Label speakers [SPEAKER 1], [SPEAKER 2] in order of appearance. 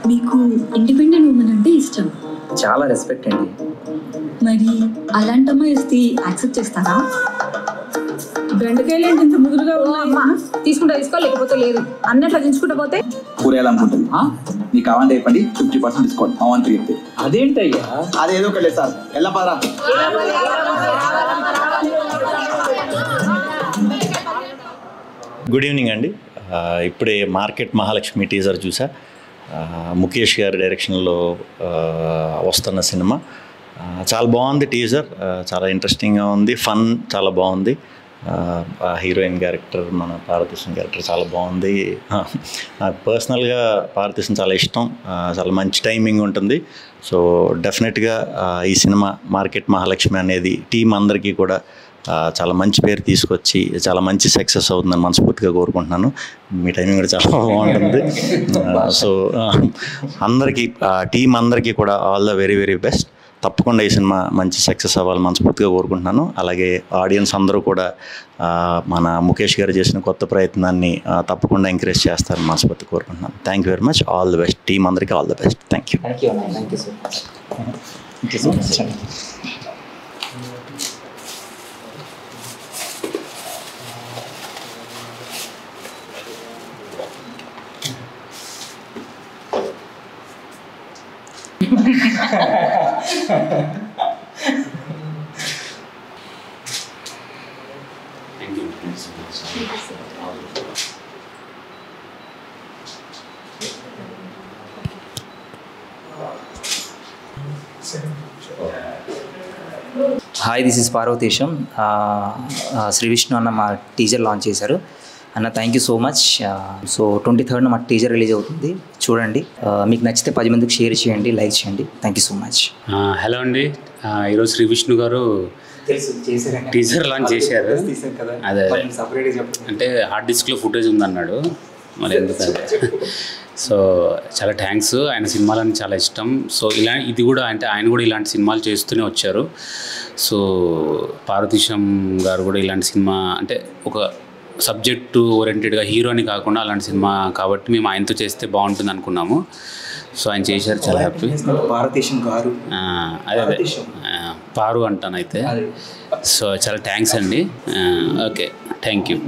[SPEAKER 1] మీకు independent women అంటే ఇష్టం?
[SPEAKER 2] చాలా రెస్పెక్ట్ అండి.
[SPEAKER 1] మరి అలాంటి అమ్మాయి వస్తే యాక్సెప్ట్ చేస్తారా?
[SPEAKER 3] బెండకాయలు ఏంటి ఇంత ముదురుగా ఉన్నాయమ్మా? తీసుకుంటా తీసుకో, లేకపోతే లేదు అన్నట్లు దించుకుంటా పోతే
[SPEAKER 4] కూరేయాలనుకుంటుంది. మీకు కావాలంటే చెప్పండి, 50% డిస్కౌంట్ అవంతా చెప్తే.
[SPEAKER 2] అదేంటయ్యా?
[SPEAKER 4] అదేదో ఒక లేదు సార్, ఎలా పదరా.
[SPEAKER 5] గుడ్ ఈవినింగ్ అండి. ఇప్పుడే మార్కెట్ మహాలక్ష్మి టీజర్ చూసా. ముఖేష్ గారి డైరెక్షన్లో వస్తున్న సినిమా చాలా బాగుంది. టీజర్ చాలా ఇంట్రెస్టింగ్గా ఉంది, ఫన్ చాలా బాగుంది. హీరోయిన్ క్యారెక్టర్, మన పార్వతీశం క్యారెక్టర్ చాలా బాగుంది. నాకు పర్సనల్గా పార్వతీశం చాలా ఇష్టం. చాలా మంచి టైమింగ్ ఉంటుంది. సో డెఫినెట్గా ఈ సినిమా మార్కెట్ మహాలక్ష్మి అనేది టీం అందరికీ కూడా చాలా మంచి పేరు తీసుకొచ్చి చాలా మంచి సక్సెస్ అవుతుందని మనస్ఫూర్తిగా కోరుకుంటున్నాను. మీ టైమింగ్ కూడా చాలా బాగుంటుంది. సో అందరికీ, టీం అందరికీ కూడా all the very very best. తప్పకుండా ఈ సినిమా మంచి సక్సెస్ అవ్వాలని మనస్ఫూర్తిగా కోరుకుంటున్నాను. అలాగే ఆడియన్స్ అందరూ కూడా మన ముఖేష్ గారు చేసిన కొత్త ప్రయత్నాన్ని తప్పకుండా ఎంకరేజ్ చేస్తారని మనస్ఫూర్తిగా కోరుకుంటున్నాను. Thank you very much. All the best. Team అందరికీ all the best. Thank you.
[SPEAKER 2] Hi, this is Parvateesam. Shri Vishnu అన్న మా టీజర్ లాంచ్ చేశారు. అన్న thank you so much. So 23rd మా టీజర్ రిలీజ్ అవుతుంది, చూడండి. మీకు నచ్చితే 10 మందికి షేర్ చేయండి, లైక్ చేయండి. Thank you so much.
[SPEAKER 6] Hello అండి, ఈరోజు శ్రీ విష్ణు గారు టీజర్ లాంచ్ చేశారు. అదే అంటే హార్డ్ డిస్క్లో ఫుటేజ్ ఉందన్నాడు, మరి ఎందుకంటే సో చాలా థ్యాంక్స్. ఆయన సినిమాలని చాలా ఇష్టం. సో ఇది కూడా అంటే ఆయన కూడా ఇలాంటి సినిమాలు చేస్తూనే వచ్చారు. సో పార్వతీశం గారు కూడా ఇలాంటి సినిమా అంటే ఒక సబ్జెక్టు ఓరియంటెడ్గా హీరోని కాకుండా అలాంటి సినిమా కాబట్టి మేము ఆయనతో చేస్తే బాగుంటుంది అనుకున్నాము. సో ఆయన చేశారు, చాలా హ్యాపీ.
[SPEAKER 4] పార్వతీశం గారు
[SPEAKER 6] అదే పారు అంటానైతే. సో చాలా థ్యాంక్స్ అండి. Okay, thank you.